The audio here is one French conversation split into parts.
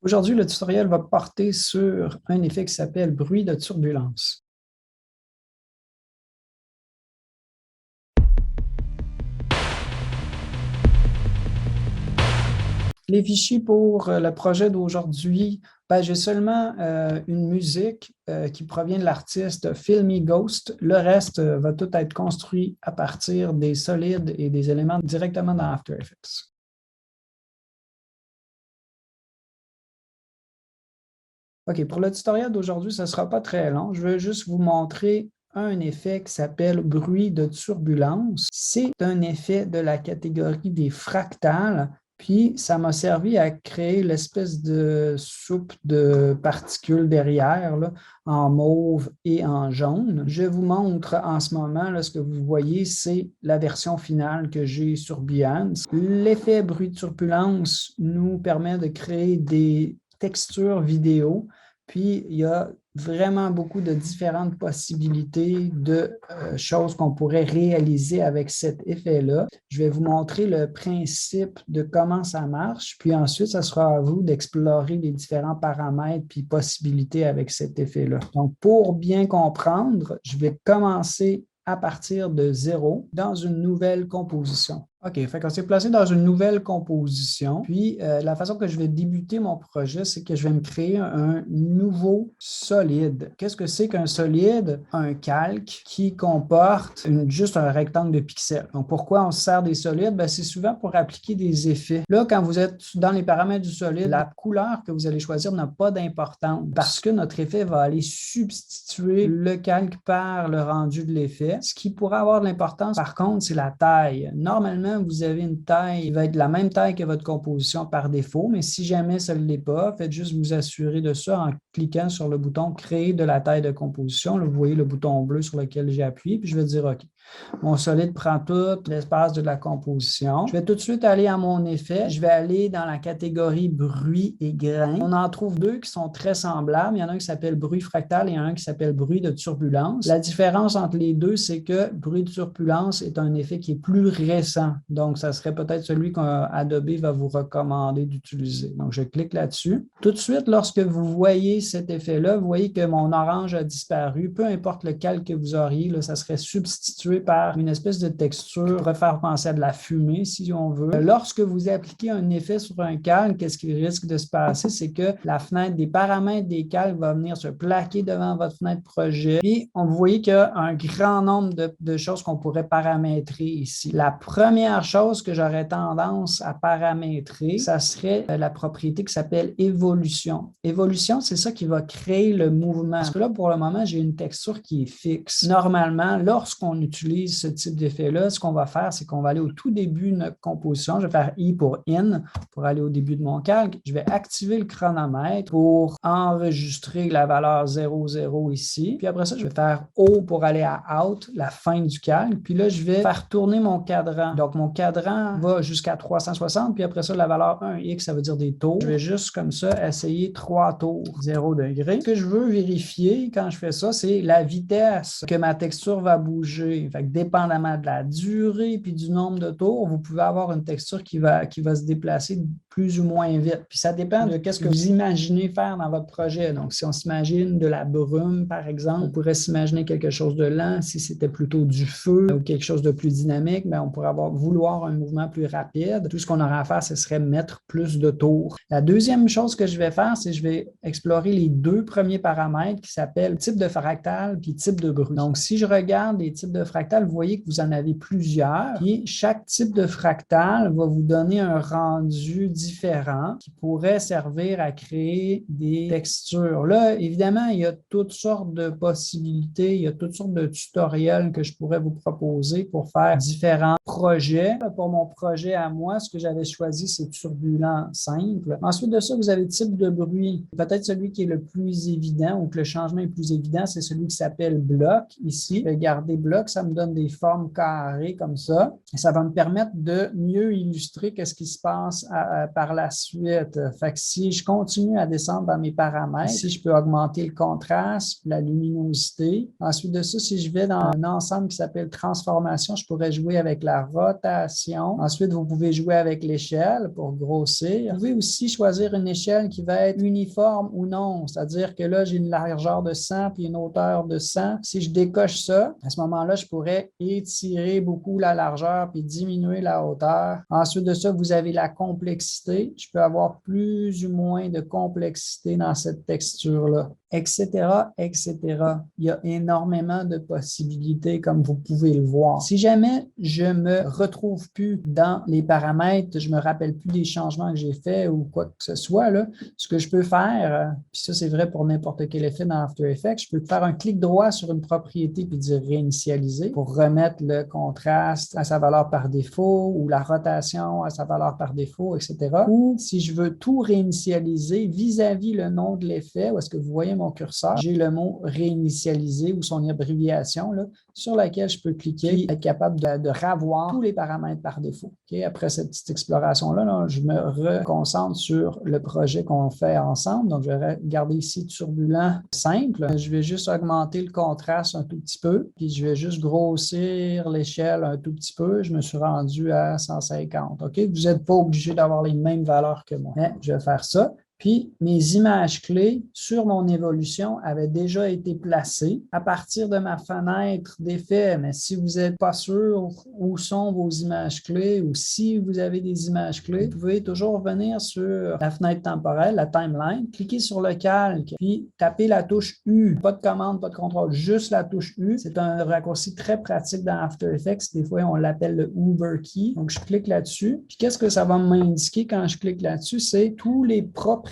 Aujourd'hui, le tutoriel va porter sur un effet qui s'appelle bruit de turbulence. Les fichiers pour le projet d'aujourd'hui, j'ai seulement une musique qui provient de l'artiste Filmy Ghost. Le reste va tout être construit à partir des solides et des éléments directement dans After Effects. OK, pour le tutoriel d'aujourd'hui, ce ne sera pas très long. Je vais juste vous montrer un effet qui s'appelle bruit de turbulence. C'est un effet de la catégorie des fractales, puis ça m'a servi à créer l'espèce de soupe de particules derrière, là, en mauve et en jaune. Je vous montre en ce moment, là, ce que vous voyez, c'est la version finale que j'ai sur Behance. L'effet bruit de turbulence nous permet de créer des textures vidéo. Puis, il y a vraiment beaucoup de différentes possibilités de choses qu'on pourrait réaliser avec cet effet-là. Je vais vous montrer le principe de comment ça marche, puis ensuite, ça sera à vous d'explorer les différents paramètres puis possibilités avec cet effet-là. Donc, pour bien comprendre, je vais commencer à partir de zéro dans une nouvelle composition. OK, fait qu'on s'est placé dans une nouvelle composition. Puis, la façon que je vais débuter mon projet, c'est que je vais me créer un nouveau solide. Qu'est-ce que c'est qu'un solide? Un calque qui comporte juste un rectangle de pixels. Donc, pourquoi on se sert des solides? C'est souvent pour appliquer des effets. Là, quand vous êtes dans les paramètres du solide, la couleur que vous allez choisir n'a pas d'importance parce que notre effet va aller substituer le calque par le rendu de l'effet. Ce qui pourrait avoir de l'importance, par contre, c'est la taille. Normalement, vous avez une taille qui va être la même taille que votre composition par défaut, mais si jamais ça ne l'est pas, faites juste vous assurer de ça en cliquant sur le bouton « Créer de la taille de composition ». Là, vous voyez le bouton bleu sur lequel j'ai appuyé, puis je vais dire « OK ». Mon solide prend tout l'espace de la composition. Je vais tout de suite aller à mon effet. Je vais aller dans la catégorie bruit et grain. On en trouve deux qui sont très semblables. Il y en a un qui s'appelle bruit fractal et un qui s'appelle bruit de turbulence. La différence entre les deux, c'est que bruit de turbulence est un effet qui est plus récent. Donc, ça serait peut-être celui qu'Adobe va vous recommander d'utiliser. Donc, je clique là-dessus. Tout de suite, lorsque vous voyez cet effet-là, vous voyez que mon orange a disparu. Peu importe le calque que vous auriez, là, ça serait substitué par une espèce de texture qui pourrait faire penser à de la fumée, si on veut. Lorsque vous appliquez un effet sur un calque, qu'est-ce qui risque de se passer? C'est que la fenêtre des paramètres des calques va venir se plaquer devant votre fenêtre projet. Puis, vous voyez qu'il y a un grand nombre de choses qu'on pourrait paramétrer ici. La première chose que j'aurais tendance à paramétrer, ça serait la propriété qui s'appelle évolution. Évolution, c'est ça qui va créer le mouvement. Parce que là, pour le moment, j'ai une texture qui est fixe. Normalement, lorsqu'on utilise ce type d'effet-là, ce qu'on va faire, c'est qu'on va aller au tout début de notre composition. Je vais faire I pour IN pour aller au début de mon calque. Je vais activer le chronomètre pour enregistrer la valeur 00 ici. Puis après ça, je vais faire O pour aller à Out, la fin du calque. Puis là, je vais faire tourner mon cadran. Donc, mon cadran va jusqu'à 360. Puis après ça, la valeur 1x, ça veut dire des tours. Je vais juste comme ça essayer 3 tours, 0 degré. Ce que je veux vérifier quand je fais ça, c'est la vitesse que ma texture va bouger. Fait que dépendamment de la durée puis du nombre de tours, vous pouvez avoir une texture qui va se déplacer plus ou moins vite. Puis ça dépend de ce que vous imaginez faire dans votre projet. Donc, si on s'imagine de la brume, par exemple, on pourrait s'imaginer quelque chose de lent. Si c'était plutôt du feu ou quelque chose de plus dynamique, on pourrait vouloir un mouvement plus rapide. Tout ce qu'on aura à faire, ce serait mettre plus de tours. La deuxième chose que je vais faire, c'est que je vais explorer les deux premiers paramètres qui s'appellent type de fractal puis type de bruit. Donc, si je regarde les types de fractal, vous voyez que vous en avez plusieurs. Puis, chaque type de fractal va vous donner un rendu différent qui pourrait servir à créer des textures. Là, évidemment, il y a toutes sortes de possibilités, il y a toutes sortes de tutoriels que je pourrais vous proposer pour faire différents projets. Pour mon projet à moi, ce que j'avais choisi, c'est turbulent simple. Ensuite de ça, vous avez le type de bruit. Peut-être celui qui est le plus évident ou que le changement est plus évident, c'est celui qui s'appelle bloc ici. Je vais garder bloc, ça me donne des formes carrées comme ça. Et ça va me permettre de mieux illustrer ce qui se passe par la suite. Fait que si je continue à descendre dans mes paramètres, ici, je peux augmenter le contraste, la luminosité. Ensuite de ça, si je vais dans un ensemble qui s'appelle transformation, je pourrais jouer avec la rotation. Ensuite, vous pouvez jouer avec l'échelle pour grossir. Vous pouvez aussi choisir une échelle qui va être uniforme ou non. C'est-à-dire que là, j'ai une largeur de 100 puis une hauteur de 100. Si je décoche ça, à ce moment-là, je pourrais étirer beaucoup la largeur puis diminuer la hauteur. Ensuite de ça, vous avez la complexité. Je peux avoir plus ou moins de complexité dans cette texture-là, etc., etc. Il y a énormément de possibilités, comme vous pouvez le voir. Si jamais je me retrouve plus dans les paramètres, je me rappelle plus des changements que j'ai faits ou quoi que ce soit, là, ce que je peux faire, puis ça, c'est vrai pour n'importe quel effet dans After Effects, je peux faire un clic droit sur une propriété puis dire réinitialiser pour remettre le contraste à sa valeur par défaut ou la rotation à sa valeur par défaut, etc. Ou si je veux tout réinitialiser vis-à-vis le nom de l'effet, où est-ce que vous voyez mon curseur, j'ai le mot réinitialiser ou son abréviation là, sur laquelle je peux cliquer et être capable de revoir tous les paramètres par défaut. Okay? Après cette petite exploration-là, là, je me reconcentre sur le projet qu'on fait ensemble. Donc, je vais garder ici turbulent simple. Je vais juste augmenter le contraste un tout petit peu, puis je vais juste grossir l'échelle un tout petit peu. Je me suis rendu à 150. OK? Vous n'êtes pas obligé d'avoir les mêmes valeurs que moi. Mais je vais faire ça. Puis, mes images clés sur mon évolution avaient déjà été placées à partir de ma fenêtre d'effet. Mais si vous n'êtes pas sûr où sont vos images clés ou si vous avez des images clés, vous pouvez toujours venir sur la fenêtre temporelle, la timeline, cliquer sur le calque, puis taper la touche U. Pas de commande, pas de contrôle, juste la touche U. C'est un raccourci très pratique dans After Effects. Des fois, on l'appelle le Uber Key. Donc, je clique là-dessus. Puis, qu'est-ce que ça va m'indiquer quand je clique là-dessus? C'est tous les propriétés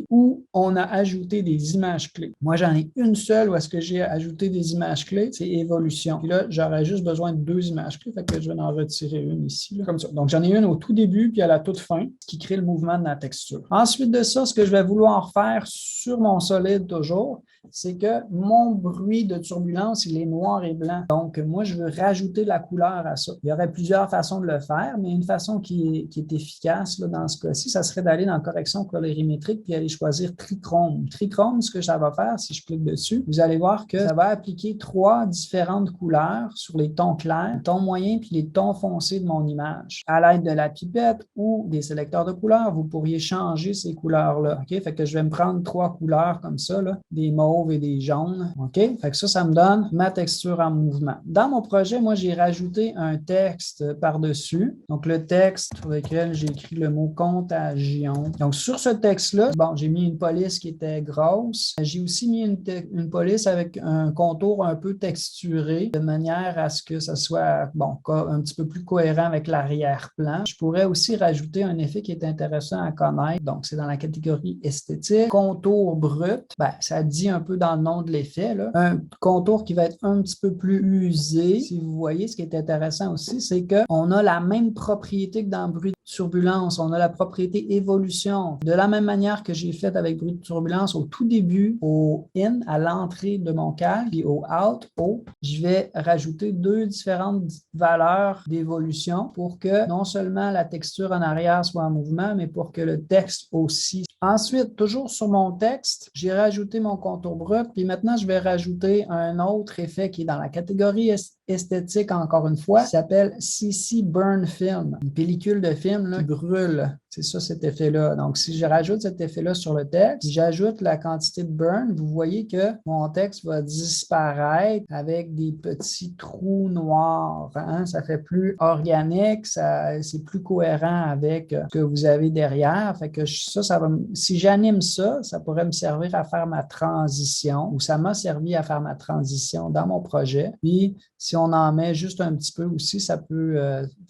où on a ajouté des images clés. Moi, j'en ai une seule où est-ce que j'ai ajouté des images clés, c'est évolution. Puis là, j'aurais juste besoin de 2 images clés, fait que je vais en retirer une ici, là, comme ça. Donc, j'en ai une au tout début puis à la toute fin, qui crée le mouvement de la texture. Ensuite de ça, ce que je vais vouloir faire sur mon solide toujours, c'est que mon bruit de turbulence, il est noir et blanc. Donc, moi, je veux rajouter de la couleur à ça. Il y aurait plusieurs façons de le faire, mais une façon qui est efficace là, dans ce cas-ci, ça serait d'aller dans correction colorimétrique puis aller choisir trichrome. Trichrome, ce que ça va faire, si je clique dessus, vous allez voir que ça va appliquer 3 différentes couleurs sur les tons clairs, les tons moyens puis les tons foncés de mon image. À l'aide de la pipette ou des sélecteurs de couleurs, vous pourriez changer ces couleurs-là. OK? Fait que je vais me prendre 3 couleurs comme ça, là, des mauves et des jaunes. OK? Fait que ça me donne ma texture en mouvement. Dans mon projet, moi, j'ai rajouté un texte par-dessus. Donc, le texte sur lequel j'ai écrit le mot contagion. Donc, sur ce texte-là, bon, j'ai mis une police qui était grosse. J'ai aussi mis une police avec un contour un peu texturé, de manière à ce que ça soit, bon, un petit peu plus cohérent avec l'arrière-plan. Je pourrais aussi rajouter un effet qui est intéressant à connaître. Donc, c'est dans la catégorie esthétique. Contour brut, ben, ça dit un peu dans le nom de l'effet, là. Un contour qui va être un petit peu plus usé. Si vous voyez, ce qui est intéressant aussi, c'est qu'on a la même propriété que dans bruit de turbulence. On a la propriété évolution. De la même manière que j'ai fait avec bruit de turbulence au tout début, au in, à l'entrée de mon calque, puis au out, au, je vais rajouter 2 différentes valeurs d'évolution pour que non seulement la texture en arrière soit en mouvement, mais pour que le texte aussi. Ensuite, toujours sur mon texte, j'ai rajouté mon contour brut, puis maintenant, je vais rajouter un autre effet qui est dans la catégorie esthétique, encore une fois, qui s'appelle CC Burn Film. Une pellicule de film là, qui brûle. C'est ça, cet effet-là. Donc, si je rajoute cet effet-là sur le texte, si j'ajoute la quantité de burn, vous voyez que mon texte va disparaître avec des petits trous noirs. Hein? Ça fait plus organique, c'est plus cohérent avec ce que vous avez derrière. Fait que ça va, si j'anime ça, ça pourrait me servir à faire ma transition, ou ça m'a servi à faire ma transition dans mon projet. Puis, si on en met juste un petit peu aussi, ça peut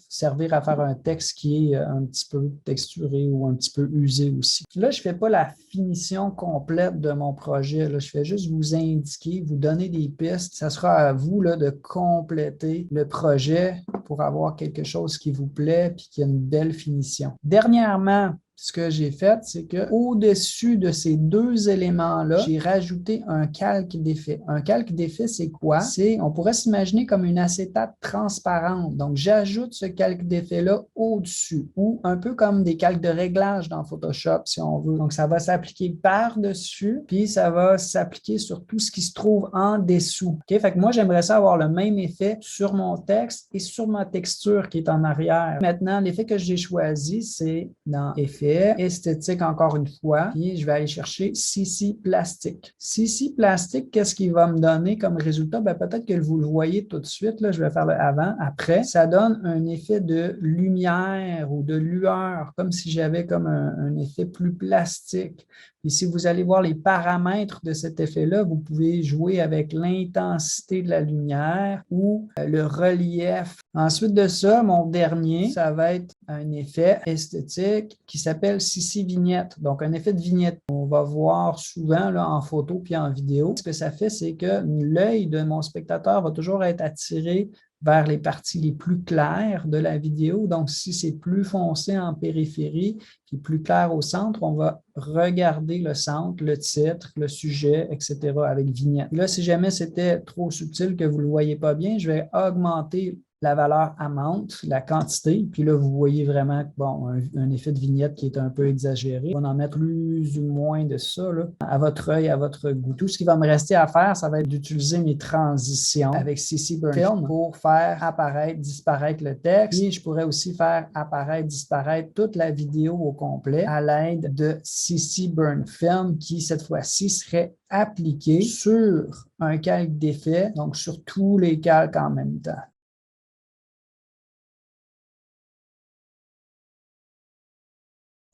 servir à faire un texte qui est un petit peu texturé ou un petit peu usé aussi. Là, je ne fais pas la finition complète de mon projet. Là. Je fais juste vous indiquer, vous donner des pistes. Ça sera à vous là, de compléter le projet pour avoir quelque chose qui vous plaît et qui a une belle finition. Dernièrement, Ce que j'ai fait, c'est qu'au-dessus de ces deux éléments-là, j'ai rajouté un calque d'effet. Un calque d'effet, c'est quoi? On pourrait s'imaginer comme une acétate transparente. Donc, j'ajoute ce calque d'effet-là au-dessus, ou un peu comme des calques de réglage dans Photoshop, si on veut. Donc, ça va s'appliquer par-dessus, puis ça va s'appliquer sur tout ce qui se trouve en dessous. OK? Fait que moi, j'aimerais ça avoir le même effet sur mon texte et sur ma texture qui est en arrière. Maintenant, l'effet que j'ai choisi, c'est dans Effet, esthétique encore une fois, puis je vais aller chercher CC Plastique. CC Plastique, qu'est-ce qu'il va me donner comme résultat? Ben, peut-être que vous le voyez tout de suite, là, je vais faire le avant, après. Ça donne un effet de lumière ou de lueur, comme si j'avais comme un effet plus plastique. Et si vous allez voir les paramètres de cet effet-là, vous pouvez jouer avec l'intensité de la lumière ou le relief. Ensuite de ça, mon dernier, ça va être un effet esthétique qui s'appelle CC Vignette. Donc, un effet de vignette. On va voir souvent là, en photo puis en vidéo. Ce que ça fait, c'est que l'œil de mon spectateur va toujours être attiré vers les parties les plus claires de la vidéo. Donc, si c'est plus foncé en périphérie, puis plus clair au centre, on va regarder le centre, le titre, le sujet, etc. avec vignette. Là, si jamais c'était trop subtil que vous ne le voyez pas bien, je vais augmenter la valeur amount, la quantité, puis là, vous voyez vraiment bon, un effet de vignette qui est un peu exagéré. On va en mettre plus ou moins de ça, là, à votre œil, à votre goût. Tout ce qui va me rester à faire, ça va être d'utiliser mes transitions avec CC Burn Film pour faire apparaître, disparaître le texte. Et je pourrais aussi faire apparaître, disparaître toute la vidéo au complet à l'aide de CC Burn Film qui, cette fois-ci, serait appliqué sur un calque d'effet, donc sur tous les calques en même temps.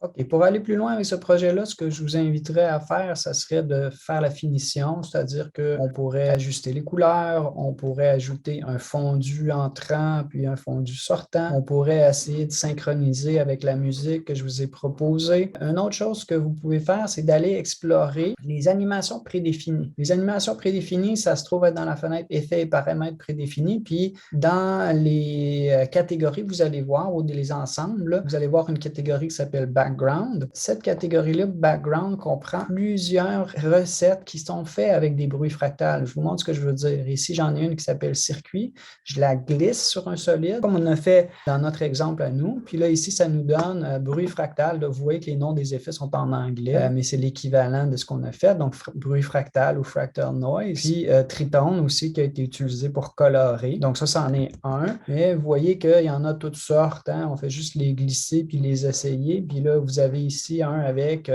OK. Pour aller plus loin avec ce projet-là, ce que je vous inviterais à faire, ça serait de faire la finition, c'est-à-dire qu'on pourrait ajuster les couleurs, on pourrait ajouter un fondu entrant puis un fondu sortant, on pourrait essayer de synchroniser avec la musique que je vous ai proposée. Une autre chose que vous pouvez faire, c'est d'aller explorer les animations prédéfinies. Les animations prédéfinies, ça se trouve être dans la fenêtre Effets et paramètres prédéfinis, puis dans les catégories, vous allez voir, ou les ensembles, là, vous allez voir une catégorie qui s'appelle Background. Cette catégorie-là, Background, comprend plusieurs recettes qui sont faites avec des bruits fractales. Je vous montre ce que je veux dire. Ici, j'en ai une qui s'appelle Circuit. Je la glisse sur un solide, comme on a fait dans notre exemple à nous. Puis là, ici, ça nous donne bruit fractal. Là, vous voyez que les noms des effets sont en anglais, mais c'est l'équivalent de ce qu'on a fait. Donc, bruit fractal ou fractal noise. Puis tritone aussi qui a été utilisé pour colorer. Donc, ça, c'en est un. Mais vous voyez qu'il y en a toutes sortes. Hein? On fait juste les glisser puis les essayer. Puis là, vous avez ici un avec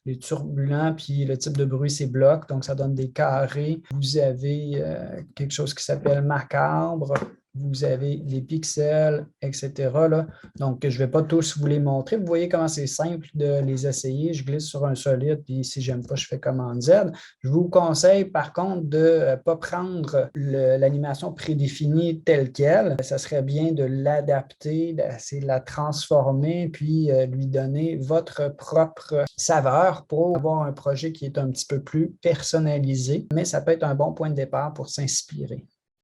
les turbulents, puis le type de bruit, c'est bloc, donc ça donne des carrés. Vous avez quelque chose qui s'appelle macabre. Vous avez les pixels, etc. Là. Donc, je ne vais pas tous vous les montrer. Vous voyez comment c'est simple de les essayer. Je glisse sur un solide, puis si je n'aime pas, je fais commande Z. Je vous conseille, par contre, de ne pas prendre l'animation prédéfinie telle qu'elle. Ça serait bien de l'adapter, d'essayer de la transformer, puis lui donner votre propre saveur pour avoir un projet qui est un petit peu plus personnalisé. Mais ça peut être un bon point de départ pour s'inspirer.